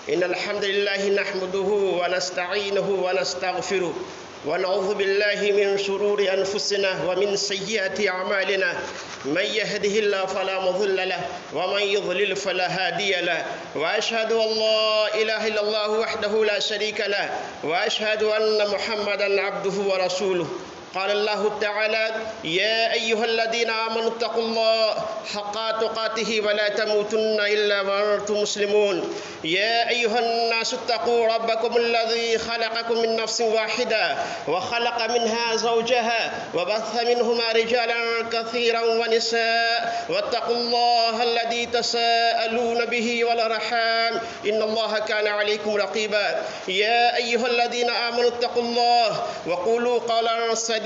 إن الحمد لله نحمده ونستعينه ونستغفره ونعوذ بالله من شرور أنفسنا ومن سيئات أعمالنا من يهده الله فلا مضل له ومن يضلل فلا هادي له وأشهد أن لا إله إلا الله وحده لا شريك له وأشهد أن محمدا عبده ورسوله. قال الله تعالى: يا أيها الذين آمنوا اتقوا الله حق تقاته ولا تموتن إلا وأنتم مسلمون. يا أيها الناس اتقوا ربكم الذي خلقكم من نفس واحدة وخلق منها زوجها وبث منهما رجالا كثيرا ونساء واتقوا الله الذي تساءلون به والأرحام إن الله كان عليكم رقيبا. يا أيها الذين آمنوا اتقوا الله وقولوا قولا سديدا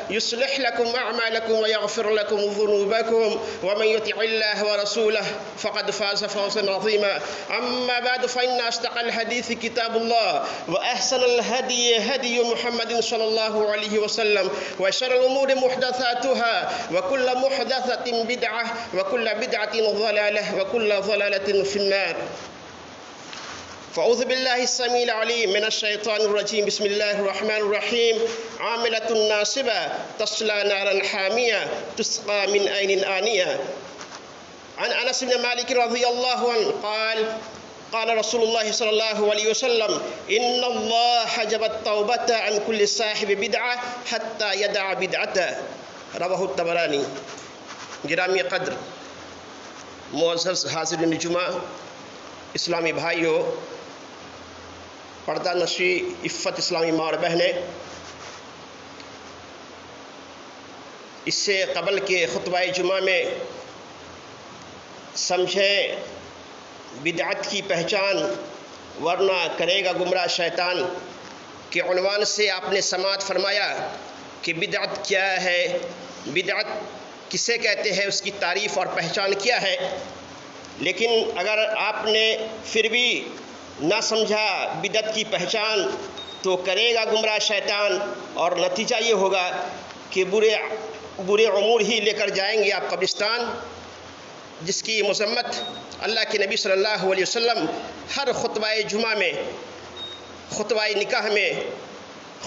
يصلح لكم أعمالكم ويغفر لكم ذنوبكم ومن يطع الله ورسوله فقد فاز فوزا عظيما. أما بعد فإن أصدق الحديث كتاب الله وأحسن الهدي هدي محمد صلى الله عليه وسلم وشر الأمور محدثاتها وكل محدثة بدعة وكل بدعة ضلالة وكل ضلالة في النار. فأعوذ بالله السميع العليم من الشيطان الرجيم. بسم الله الرحمن الرحيم. عاملة ناصبة تصلى نارا حامية تسقى من عين آنية. عن أنس بن مالك رضي الله عنه قال رسول الله صلى الله عليه وسلم: إن الله حجب التوبة عن كل صاحب بدعة حتى يدع بدعته. رواه الطبراني. گرامی قدر معزز حاضرین جمعہ، اسلامی بھائیوں، پردہ نشی عفت اسلامی ماں اور بہنیں، اس سے قبل کے خطبہ جمعہ میں سمجھیں بدعت کی پہچان ورنہ کرے گا گمراہ شیطان کے عنوان سے آپ نے سماعت فرمایا کہ بدعت کیا ہے، بدعت کسے کہتے ہیں، اس کی تعریف اور پہچان کیا ہے. لیکن اگر آپ نے پھر بھی نہ سمجھا بدعت کی پہچان تو کرے گا گمراہ شیطان، اور نتیجہ یہ ہوگا کہ برے امور ہی لے کر جائیں گے آپ قبرستان، جس کی مذمت اللہ کے نبی صلی اللہ علیہ وسلم ہر خطبہ جمعہ میں، خطبہ نکاح میں،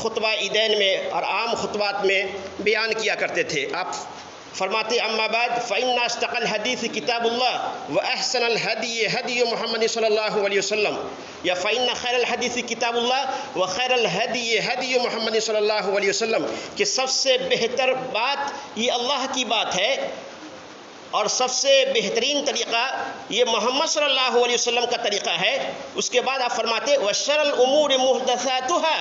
خطبہ عیدین میں اور عام خطبات میں بیان کیا کرتے تھے. آپ فرماتے: اما بعد فإن أصدق الحديث كتاب الله وأحسن الهدي هدي محمد صلى الله عليه وسلم، یا فإن خیر الحدیث کتاب اللہ وخیر الهدي هدي محمد صلی اللہ علیہ وسلم، کہ سب سے بہتر بات یہ اللہ کی بات ہے اور سب سے بہترین طریقہ یہ محمد صلی اللہ علیہ وسلم کا طریقہ ہے. اس کے بعد آپ فرماتے: وشر الامور محدثاتها،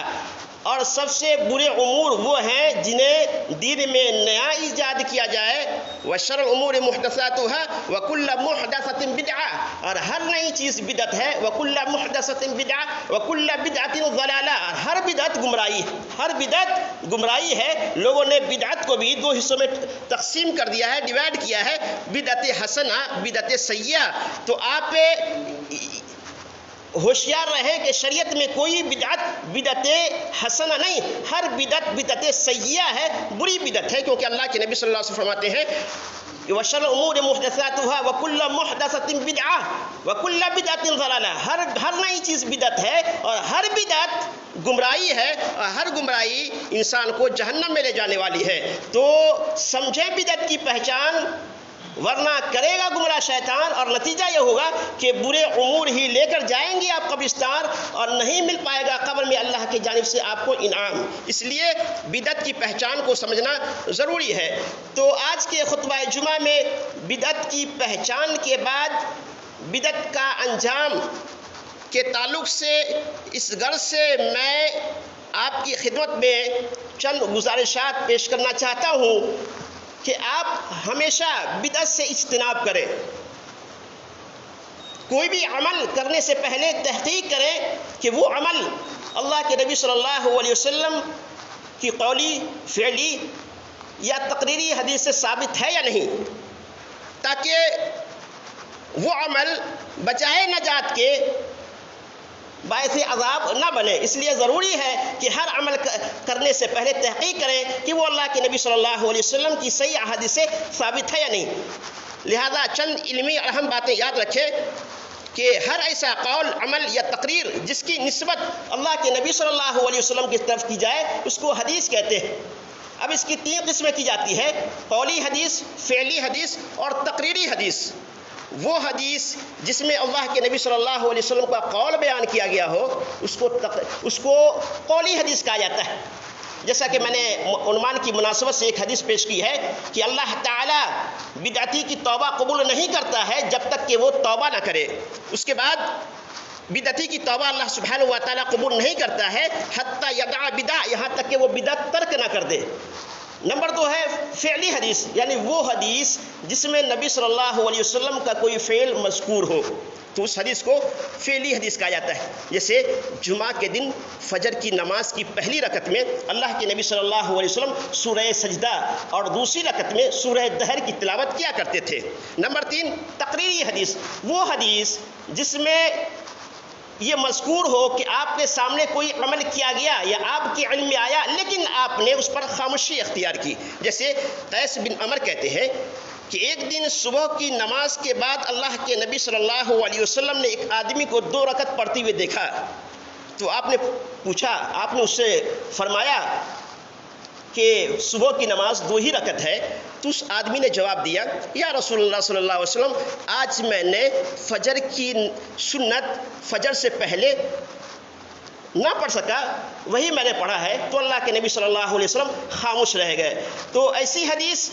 اور سب سے برے امور وہ ہیں جنہیں دین میں نیا ایجاد کیا جائے. وشر الامور محدثاتها وکل محدثۃ بدعہ، اور ہر نئی چیز بدعت ہے. وکل محدثۃ بدعہ وکل بدعۃ ضلالہ، اور ہر بدعت گمراہی، ہر بدعت گمراہی ہے. لوگوں نے بدعت کو بھی دو حصوں میں تقسیم کر دیا ہے، ڈیوائڈ کیا ہے: بدعت حسنہ، بدعت سیئہ. تو آپ ہوشیار رہیں کہ شریعت میں کوئی بدعت حسنہ نہیں، ہر بدعت سیئہ ہے، بری بدعت ہے. کیونکہ اللہ کے نبی صلی اللہ علیہ وسلم فرماتے ہیں: وشر الامور محدثاتها وکل محدثۃ بدعہ وکل بدعۃ ضلالہ. ہر نئی چیز بدعت ہے اور ہر بدعت گمراہی ہے، اور ہر گمراہی انسان کو جہنم میں لے جانے والی ہے. تو سمجھیں بدعت کی پہچان ورنہ کرے گا گمراہ شیطان، اور نتیجہ یہ ہوگا کہ برے امور ہی لے کر جائیں گے آپ قبرستان، اور نہیں مل پائے گا قبر میں اللہ کی جانب سے آپ کو انعام. اس لیے بدعت کی پہچان کو سمجھنا ضروری ہے. تو آج کے خطبہ جمعہ میں بدعت کی پہچان کے بعد بدعت کا انجام کے تعلق سے اس غرض سے میں آپ کی خدمت میں چند گزارشات پیش کرنا چاہتا ہوں کہ آپ ہمیشہ بدعت سے اجتناب کریں. کوئی بھی عمل کرنے سے پہلے تحقیق کریں کہ وہ عمل اللہ کے نبی صلی اللہ علیہ وسلم کی قولی، فعلی یا تقریری حدیث سے ثابت ہے یا نہیں، تاکہ وہ عمل بجائے نجات کے باعث عذاب نہ بنے. اس لیے ضروری ہے کہ ہر عمل کرنے سے پہلے تحقیق کریں کہ وہ اللہ کے نبی صلی اللہ علیہ وسلم کی صحیح احادیث سے ثابت ہے یا نہیں. لہذا چند علمی اہم باتیں یاد رکھیں کہ ہر ایسا قول، عمل یا تقریر جس کی نسبت اللہ کے نبی صلی اللہ علیہ وسلم کی طرف کی جائے اس کو حدیث کہتے ہیں۔ اب اس کی 3 قسمیں کی جاتی ہے: قولی حدیث، فعلی حدیث اور تقریری حدیث۔ وہ حدیث جس میں اللہ کے نبی صلی اللہ علیہ وسلم کا قول بیان کیا گیا ہو اس کو قولی حدیث کہا جاتا ہے۔ جیسا کہ میں نے عنوان کی مناسبت سے ایک حدیث پیش کی ہے کہ اللہ تعالیٰ بدعتی کی توبہ قبول نہیں کرتا ہے جب تک کہ وہ توبہ نہ کرے۔ اس کے بعد بدعتی کی توبہ اللہ سبحانہ و تعالیٰ قبول نہیں کرتا ہے حتی یدع بدع، یہاں تک کہ وہ بدعت ترک نہ کر دے۔ نمبر 2 ہے فعلی حدیث، یعنی وہ حدیث جس میں نبی صلی اللہ علیہ وسلم کا کوئی فعل مذکور ہو تو اس حدیث کو فعلی حدیث کہا جاتا ہے۔ جیسے جمعہ کے دن فجر کی نماز کی پہلی رکعت میں اللہ کے نبی صلی اللہ علیہ وسلم سورہ سجدہ اور دوسری رکعت میں سورہ دہر کی تلاوت کیا کرتے تھے۔ نمبر 3 تقریری حدیث، وہ حدیث جس میں یہ مذکور ہو کہ آپ کے سامنے کوئی عمل کیا گیا یا آپ کے علم میں آیا لیکن آپ نے اس پر خاموشی اختیار کی۔ جیسے قیس بن عمر کہتے ہیں کہ ایک دن صبح کی نماز کے بعد اللہ کے نبی صلی اللہ علیہ وسلم نے ایک آدمی کو 2 رکعت پڑھتے ہوئے دیکھا، تو آپ نے پوچھا، آپ نے اس سے فرمایا کہ صبح کی نماز 2 ہی رکعت ہے، تو اس آدمی نے جواب دیا، یا رسول اللہ صلی اللہ علیہ وسلم آج میں نے فجر کی سنت فجر سے پہلے نہ پڑھ سکا، وہی میں نے پڑھا ہے۔ تو اللہ کے نبی صلی اللہ علیہ وسلم خاموش رہ گئے۔ تو ایسی حدیث،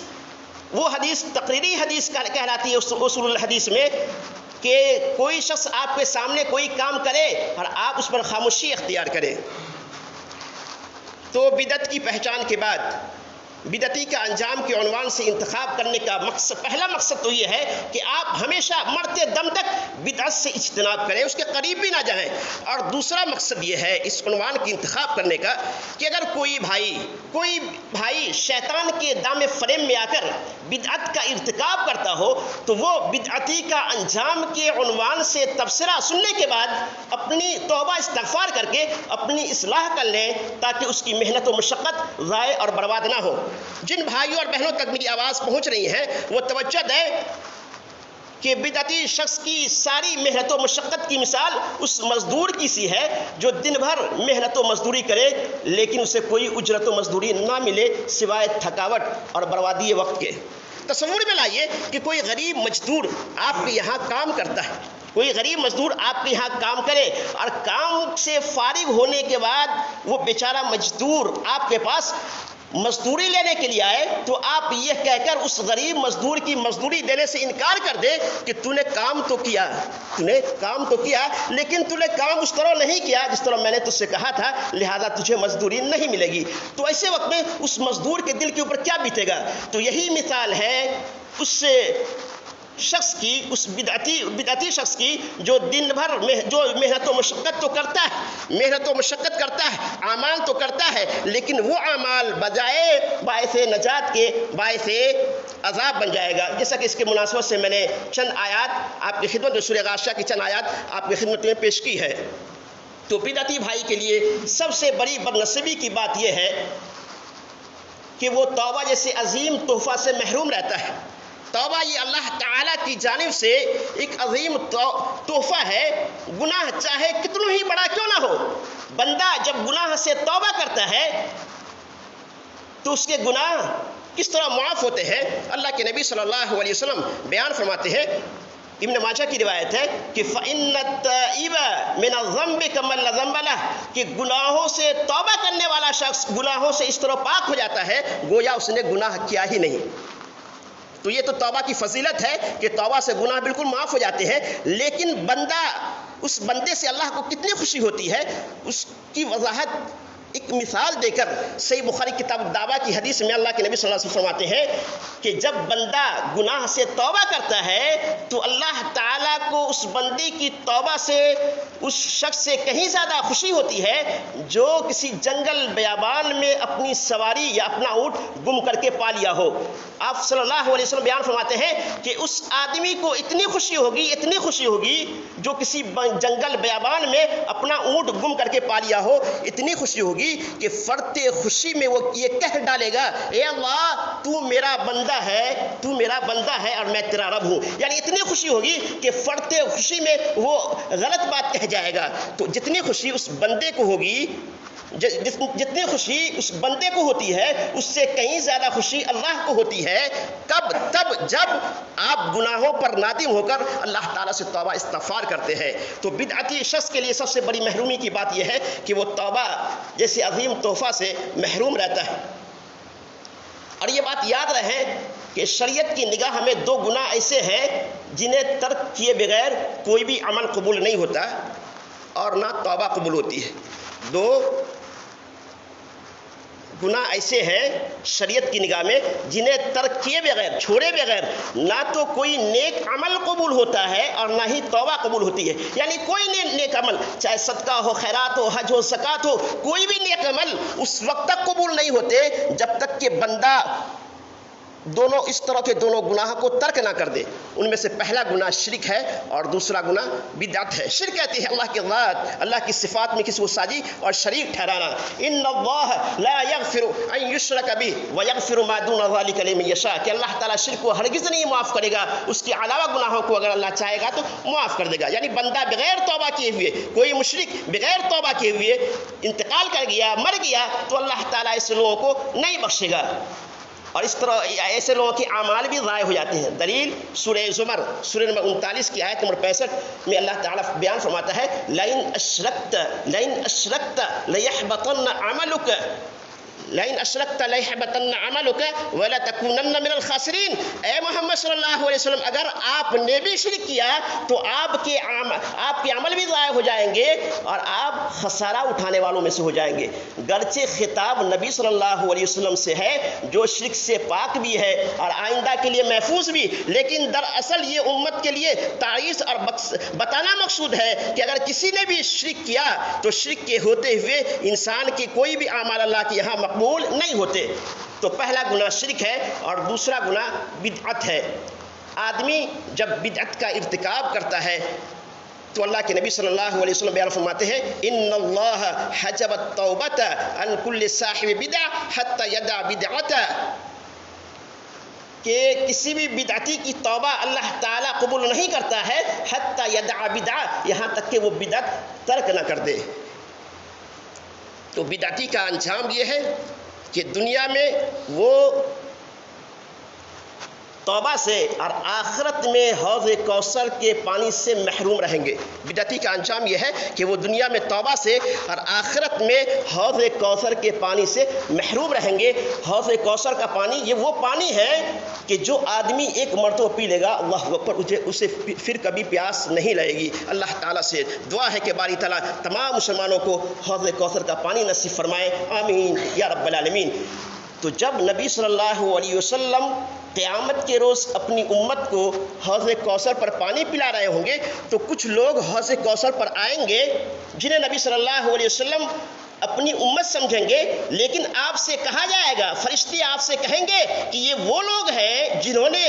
وہ حدیث تقریری حدیث کہلاتی ہے اصول الحدیث میں، کہ کوئی شخص آپ کے سامنے کوئی کام کرے اور آپ اس پر خاموشی اختیار کریں۔ تو بدعت کی پہچان کے بعد بدعتی کا انجام کے عنوان سے انتخاب کرنے کا پہلا مقصد تو یہ ہے کہ آپ ہمیشہ مرتے دم تک بدعت سے اجتناب کریں، اس کے قریب بھی نہ جائیں۔ اور دوسرا مقصد یہ ہے اس عنوان کی انتخاب کرنے کا کہ اگر کوئی بھائی شیطان کے دام فریب میں آ کر بدعت کا ارتکاب کرتا ہو تو وہ بدعتی کا انجام کے عنوان سے تبصرہ سننے کے بعد اپنی توبہ استغفار کر کے اپنی اصلاح کر لیں تاکہ اس کی محنت و مشقت ضائع اور برباد نہ ہو۔ جن بھائیوں اور بہنوں تک میری آواز پہنچ رہی ہے وہ توجہ دیں کہ بدعتی شخص کی ساری محنت و مشقت کی مثال اس مزدور کی سی ہے جو دن بھر محنت و مزدوری کرے لیکن اسے کوئی اجرت و مزدوری نہ ملے سوائے تھکاوٹ اور بربادی وقت کے۔ تصور میں لائیے کہ کوئی غریب مزدور آپ کے یہاں کام کرتا ہے، کوئی غریب مزدور آپ کے یہاں کام کرے اور کام سے فارغ ہونے کے بعد وہ بیچارہ مزدور آپ کے پاس مزدوری لینے کے لیے آئے تو آپ یہ کہہ کر اس غریب مزدور کی مزدوری دینے سے انکار کر دیں کہ تو نے کام تو کیا لیکن تو نے کام اس طرح نہیں کیا جس طرح میں نے تجھ سے کہا تھا، لہذا تجھے مزدوری نہیں ملے گی۔ تو ایسے وقت میں اس مزدور کے دل کے اوپر کیا بیتے گا؟ تو یہی مثال ہے اس شخص کی، اس بدعتی شخص کی جو دن بھر جو محنت و مشقت تو کرتا ہے، اعمال تو کرتا ہے، لیکن وہ اعمال بجائے باعث نجات کے باعث عذاب بن جائے گا۔ جیسا کہ اس کے مناسبت سے میں نے چند آیات آپ کی خدمت میں، سورہ غاشیہ کی چند آیات آپ کی خدمت میں پیش کی ہے۔ تو بدعتی بھائی کے لیے سب سے بڑی بدنصیبی کی بات یہ ہے کہ وہ توبہ جیسے عظیم تحفہ سے محروم رہتا ہے۔ توبہ یہ اللہ تعالیٰ کی جانب سے ایک عظیم تحفہ ہے، گناہ چاہے کتنا ہی بڑا کیوں نہ ہو، بندہ جب گناہ سے توبہ کرتا ہے تو اس کے گناہ کس طرح معاف ہوتے ہیں۔ اللہ کے نبی صلی اللہ علیہ وسلم بیان فرماتے ہیں، ابن ماجہ کی روایت ہے کہ فَإِنَّ التَّائِبَ مِنَ الذَّنبِ كَمَن لَّا ذَنبَ لَهُ، کہ گناہوں سے توبہ کرنے والا شخص گناہوں سے اس طرح پاک ہو جاتا ہے گویا اس نے گناہ کیا ہی نہیں۔ تو یہ تو توبہ کی فضیلت ہے کہ توبہ سے گناہ بالکل معاف ہو جاتے ہیں، لیکن اس بندے سے اللہ کو کتنی خوشی ہوتی ہے اس کی وضاحت ایک مثال دے کر صحیح بخاری کتاب الدعوہ کی حدیث میں اللہ کے نبی صلی اللہ علیہ وسلم فرماتے ہیں کہ جب بندہ گناہ سے توبہ کرتا ہے تو اللہ تعالیٰ کو اس بندے کی توبہ سے اس شخص سے کہیں زیادہ خوشی ہوتی ہے جو کسی جنگل بیابان میں اپنی سواری یا اپنا اونٹ گم کر کے پا لیا ہو۔ آپ صلی اللہ علیہ وسلم بیان فرماتے ہیں کہ اس آدمی کو اتنی خوشی ہوگی جو کسی جنگل بیابان میں اپنا اونٹ گم کر کے پا لیا ہو، اتنی خوشی ہوگی ہوگی کہ فرتے خوشی میں وہ یہ کہہ ڈالے گا اے اللہ تو میرا بندہ ہے اور میں تیرا رب ہوں. یعنی اتنی خوشی ہوگی کہ فرتے خوشی میں وہ غلط بات کہہ جائے گا. تو جتنی خوشی اس بندے کو ہوگی، جتنی خوشی اس بندے کو ہوتی ہے اس سے کہیں زیادہ خوشی اللہ کو ہوتی ہے. کب؟ تب جب آپ گناہوں پر نادم ہو کر اللہ تعالیٰ سے توبہ استغفار کرتے ہیں. تو بدعتی شخص کے لیے سب سے بڑی محرومی کی بات یہ ہے کہ وہ توبہ جیسے عظیم تحفہ سے محروم رہتا ہے. اور یہ بات یاد رہے کہ شریعت کی نگاہ میں دو گناہ ایسے ہیں جنہیں ترک کیے بغیر کوئی بھی عمل قبول نہیں ہوتا اور نہ توبہ قبول ہوتی ہے. دو گناہ ایسے ہیں شریعت کی نگاہ میں جنہیں ترک کیے بغیر، چھوڑے بغیر نہ تو کوئی نیک عمل قبول ہوتا ہے اور نہ ہی توبہ قبول ہوتی ہے. یعنی کوئی نیک عمل، چاہے صدقہ ہو، خیرات ہو، حج ہو، زکوٰۃ ہو، کوئی بھی نیک عمل اس وقت تک قبول نہیں ہوتے جب تک کہ بندہ دونوں اس طرح کے دونوں گناہ کو ترک نہ کر دے. ان میں سے پہلا گناہ شرک ہے اور دوسرا گناہ بدعت ہے. شرک کہتی ہے اللہ کی ذات، اللہ کی صفات میں کسی کو ساجی اور شریک ٹھہرانا. ان اللہ لا یغفر ان یشرک بہ ویغفر ما دون ذلک لمن یشاء، کہ اللہ تعالیٰ شرک کو ہرگز نہیں معاف کرے گا، اس کے علاوہ گناہوں کو اگر اللہ چاہے گا تو معاف کر دے گا. یعنی بندہ بغیر توبہ کیے ہوئے، کوئی مشرک بغیر توبہ کیے ہوئے انتقال کر گیا، مر گیا، تو اللہ تعالیٰ ایسے لوگوں کو نہیں بخشے گا. اور اس طرح ایسے لوگوں کے اعمال بھی ضائع ہو جاتے ہیں. دلیل سورہ زمر سورہ نمبر 39 کی آیت نمبر 65 میں اللہ تعالیٰ بیان فرماتا ہے لئن اشرکت لیحبطن عملک لئن اشرکت لیحبطن عملک ولتکونن من الخاسرین. اے محمد صلی اللہ علیہ وسلم، اگر آپ نے بھی شرک کیا تو آپ کے عمل بھی ضائع ہو جائیں گے اور آپ خسارہ اٹھانے والوں میں سے ہو جائیں گے. گرچہ خطاب نبی صلی اللہ علیہ وسلم سے ہے جو شرک سے پاک بھی ہے اور آئندہ کے لیے محفوظ بھی، لیکن دراصل یہ امت کے لیے تعریض اور بتانا مقصود ہے کہ اگر کسی نے بھی شرک کیا تو شرک کے ہوتے ہوئے انسان کے کوئی بھی اعمال اللہ کے یہاں مقبول نہیں ہوتے. تو پہلا گناہ شرک ہے اور دوسرا گناہ بدعت ہے. آدمی جب بدعت کا ارتکاب کرتا ہے تو اللہ کے نبی صلی اللہ علیہ وسلم بیان فرماتے ہیں ان اللہ حجب التوبۃ عن کل صاحب بدعہ حتی یدع بدعتہ، کہ کسی بھی بدعتی کی توبہ اللہ تعالیٰ قبول نہیں کرتا ہے حتی یدع بدعہ، یہاں تک کہ وہ بدعت ترک نہ کر دے. تو بدعتی کا انجام یہ ہے کہ دنیا میں وہ توبہ سے اور آخرت میں حوض کوثر کے پانی سے محروم رہیں گے. بدعتی کا انجام یہ ہے کہ وہ دنیا میں توبہ سے اور آخرت میں حوض کوثر کے پانی سے محروم رہیں گے. حوض کوثر کا پانی یہ وہ پانی ہے کہ جو آدمی ایک مرتبہ پی لے گا اللہ اکبر اسے پھر کبھی پیاس نہیں لگے گی. اللہ تعالیٰ سے دعا ہے کہ باری تعالیٰ تمام مسلمانوں کو حوض کوثر کا پانی نصیب فرمائے، آمین یا رب العالمین. تو جب نبی صلی اللہ علیہ وسلم قیامت کے روز اپنی امت کو حوض کوثر پر پانی پلا رہے ہوں گے تو کچھ لوگ حوض کوثر پر آئیں گے جنہیں نبی صلی اللہ علیہ وسلم اپنی امت سمجھیں گے، لیکن آپ سے کہا جائے گا، فرشتے آپ سے کہیں گے کہ یہ وہ لوگ ہیں جنہوں نے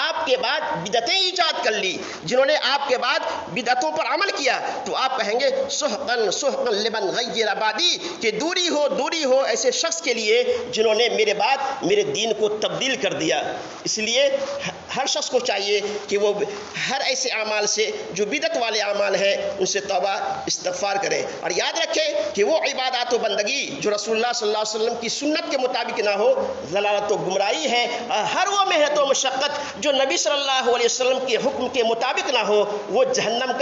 آپ کے بعد بدعتیں ایجاد کر لی، جنہوں نے آپ کے بعد بدعتوں پر عمل کیا. تو آپ کہیں گے سحقاً سحقاً لمن غیر بعدی، کہ دوری ہو ایسے شخص کے لیے جنہوں نے میرے بعد میرے دین کو تبدیل کر دیا. اس لیے ہر شخص کو چاہیے کہ وہ ہر ایسے اعمال سے جو بدعت والے اعمال ہیں ان سے توبہ استغفار کرے، اور یاد رکھے کہ وہ عبادات و بندگی جو رسول اللہ صلی اللہ علیہ وسلم کی سنت کے مطابق نہ ہو ضلالت و گمراہی ہے. ہر وہ محنت و مشقت جو نبی صلی اللہ علیہ وسلم کے حکم کے مطابق نہ ہو وہ جہنم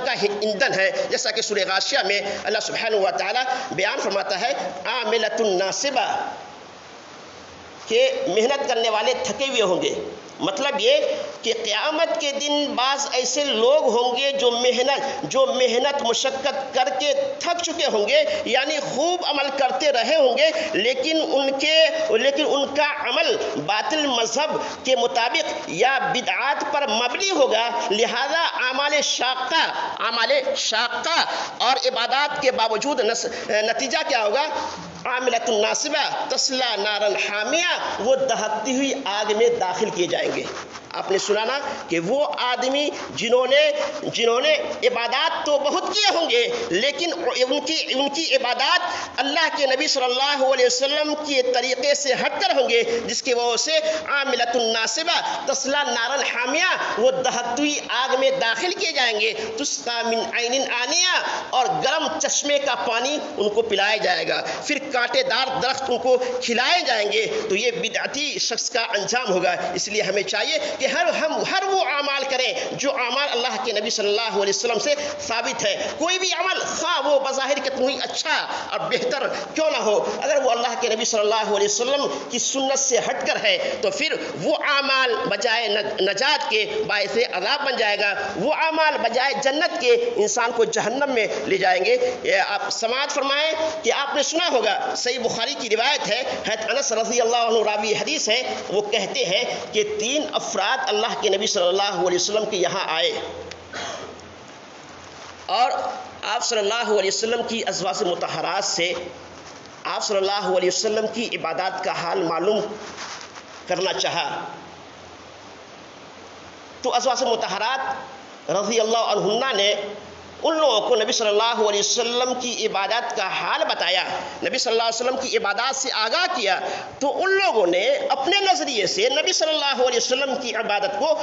کا ایندھن ہے. جیسا کہ سورہ غاشیہ میں اللہ سبحانہ و تعالی بیان فرماتا ہے عاملۃ ناصبہ، کہ محنت کرنے والے تھکے ہوئے ہوں گے. مطلب یہ کہ قیامت کے دن بعض ایسے لوگ ہوں گے جو محنت مشقت کر کے تھک چکے ہوں گے، یعنی خوب عمل کرتے رہے ہوں گے، لیکن ان کا عمل باطل مذہب کے مطابق یا بدعات پر مبنی ہوگا. لہذا اعمال شاقہ اور عبادات کے باوجود نتیجہ کیا ہوگا؟ عاملۃ ناصبہ تصلی نارا حامیہ، وہ دہکتی ہوئی آگ میں داخل کیے جائیں گے. آپ نے سنا نا کہ وہ آدمی جنہوں نے عبادات تو بہت کیے ہوں گے لیکن ان کی عبادات اللہ کے نبی صلی اللہ علیہ وسلم کے طریقے سے ہٹ کر ہوں گے، جس کی وجہ سے عاملۃ ناصبہ تصلی نارا حامیہ، وہ دہتی ہوئی آگ میں داخل کیے جائیں گے، تسقی من عین آنیہ، اور گرم چشمے کا پانی ان کو پلایا جائے گا، پھر کانٹے دار درخت ان کو کھلائے جائیں گے۔ تو یہ بدعتی شخص کا انجام ہوگا۔ اس لیے ہمیں چاہیے کہ ہر وہ اعمال کریں جو اعمال اللہ کے نبی صلی اللہ علیہ وسلم سے ثابت ہے۔ کوئی بھی عمل خواہ وہ بظاہر کتنا ہی اچھا اور بہتر کیوں نہ ہو، اگر وہ اللہ کے نبی صلی اللہ علیہ وسلم کی سنت سے ہٹ کر ہے تو پھر وہ اعمال بجائے نجات کے باعث عذاب بن جائے گا، وہ اعمال بجائے جنت کے انسان کو جہنم میں لے جائیں گے۔ آپ سماعت فرمائیں کہ آپ نے سنا ہوگا، صحیح بخاری کی روایت ہے، حضرت انس رضی اللہ عنہ راوی حدیث ہے، وہ کہتے ہیں کہ 3 افراد اللہ کے نبی صلی اللہ علیہ وسلم کے یہاں آئے اور آپ صلی اللہ علیہ وسلم کی ازواج مطہرات سے آپ صلی اللہ علیہ وسلم کی عبادات کا حال معلوم کرنا چاہا۔ تو ازواج مطہرات رضی اللہ عنہن نے ان لوگوں کو نبی صلی اللہ علیہ وسلم کی عبادات کا حال بتایا، نبی صلی اللہ علیہ وسلم کی عبادات سے آگاہ کیا، تو ان لوگوں نے اپنے نظریے سے نبی صلی اللہ علیہ وسلم کی عبادت کو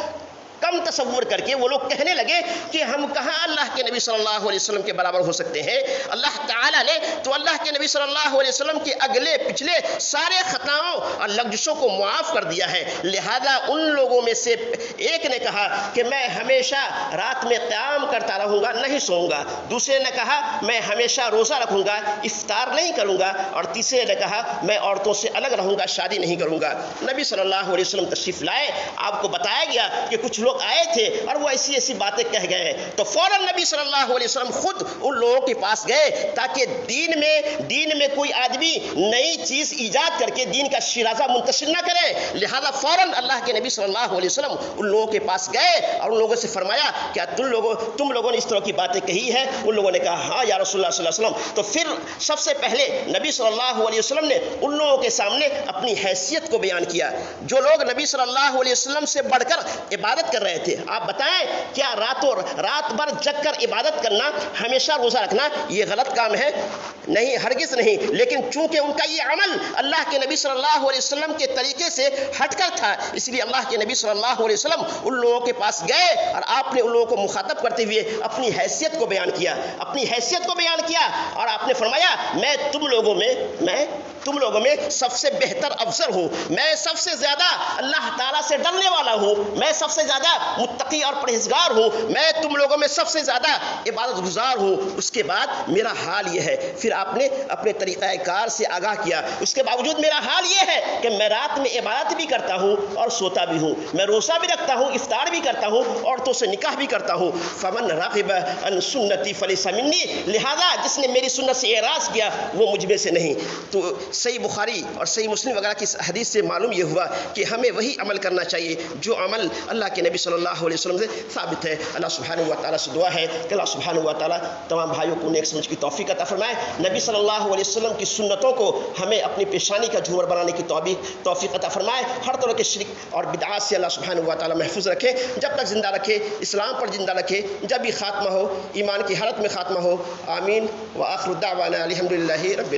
کم تصور کر کے وہ لوگ کہنے لگے کہ ہم کہاں اللہ کے نبی صلی اللہ علیہ وسلم کے برابر ہو سکتے ہیں۔ اللہ تعالیٰ نے تو اللہ کے نبی صلی اللہ علیہ وسلم کے اگلے پچھلے سارے خطاؤں اور لغزشوں کو معاف کر دیا ہے، لہذا ان لوگوں میں سے ایک نے کہا کہ میں ہمیشہ رات میں قیام کرتا رہوں گا، نہیں سوؤں گا، دوسرے نے کہا میں ہمیشہ روزہ رکھوں گا، افطار نہیں کروں گا، اور تیسرے نے کہا میں عورتوں سے الگ رہوں گا، شادی نہیں کروں گا۔ نبی صلی اللہ علیہ وسلم تشریف لائے، آپ کو بتایا گیا کہ کچھ لوگ آئے تھے اور وہ ایسی باتیں کہہ گئے ہیں، تو فوراً نبی صلی اللہ علیہ وسلم خود ان لوگوں کے پاس گئے تاکہ دین میں کوئی آدمی نئی چیز ایجاد کر کے دین کا شیرازہ منتشر نہ کرے، لہذا فوراً اللہ کے نبی صلی اللہ علیہ وسلم ان لوگوں کے پاس گئے اور ان لوگوں سے فرمایا کیا تم لوگوں نے اس طرح کی باتیں کہی ہیں؟ ان لوگوں نے کہا ہاں یا رسول اللہ صلی اللہ علیہ وسلم۔ تو پھر سب سے پہلے نبی صلی اللہ علیہ وسلم نے ان لوگوں کے سامنے اپنی حیثیت کو بیان کیا، جو لوگ نبی صلی اللہ علیہ وسلم سے بڑھ کر عبادت کر رہے تھے۔ آپ بتائیں کیا رات بھر جگ کر عبادت کرنا، ہمیشہ روزہ رکھنا یہ غلط کام ہے؟ نہیں، ہرگز نہیں، لیکن چونکہ ان کا یہ عمل اللہ کے نبی صلی اللہ علیہ وسلم کے طریقے سے ہٹ کر تھا، اس لیے اللہ کے نبی صلی اللہ علیہ وسلم ان لوگوں کے پاس گئے اور آپ نے ان لوگوں کو مخاطب کرتے ہوئے اپنی حیثیت کو بیان کیا، اور آپ نے فرمایا میں تم لوگوں میں سب سے بہتر افضل ہوں، میں سب سے زیادہ اللہ تعالیٰ سے ڈرنے والا ہوں، میں سب سے زیادہ متقی اور پرہیزگار ہوں، میں تم لوگوں میں سب سے زیادہ عبادت گزار ہوں۔ اس کے بعد میرا حال یہ ہے، پھر آپ نے اپنے طریقہ کار سے آگاہ کیا، اس کے باوجود میرا حال یہ ہے کہ میں رات میں عبادت بھی کرتا ہوں اور سوتا بھی ہوں، میں روزہ بھی رکھتا ہوں، افطار بھی کرتا ہوں، عورتوں سے نکاح بھی کرتا ہوں۔ فمن راغب عن سنتی فلیس منی، لہذا جس نے میری سنت سے اعراض کیا وہ مجھ میں سے نہیں۔ تو صحیح بخاری اور صحیح مسلم وغیرہ کی حدیث سے معلوم یہ ہوا کہ ہمیں وہی عمل کرنا چاہیے جو عمل اللہ کے نبی صلی اللہ علیہ وسلم سے ثابت ہے۔ اللہ سبحانہ و تعالیٰ سے دعا ہے کہ اللہ سبحانہ و تعالیٰ تمام بھائیوں کو نیک سمجھ کی توفیق عطا فرمائے، نبی صلی اللہ علیہ وسلم کی سنتوں کو ہمیں اپنی پیشانی کا جھومر بنانے کی توفیق عطا فرمائے، ہر طرح کے شرک اور بدعات سے اللہ سبحانہ و تعالیٰ محفوظ رکھے، جب تک زندہ رکھے، اسلام پر زندہ رکھے، جب بھی خاتمہ ہو ایمان کی حالت میں خاتمہ ہو، آمین۔ وآخر دعوانا الحمدللہ رب العالمین۔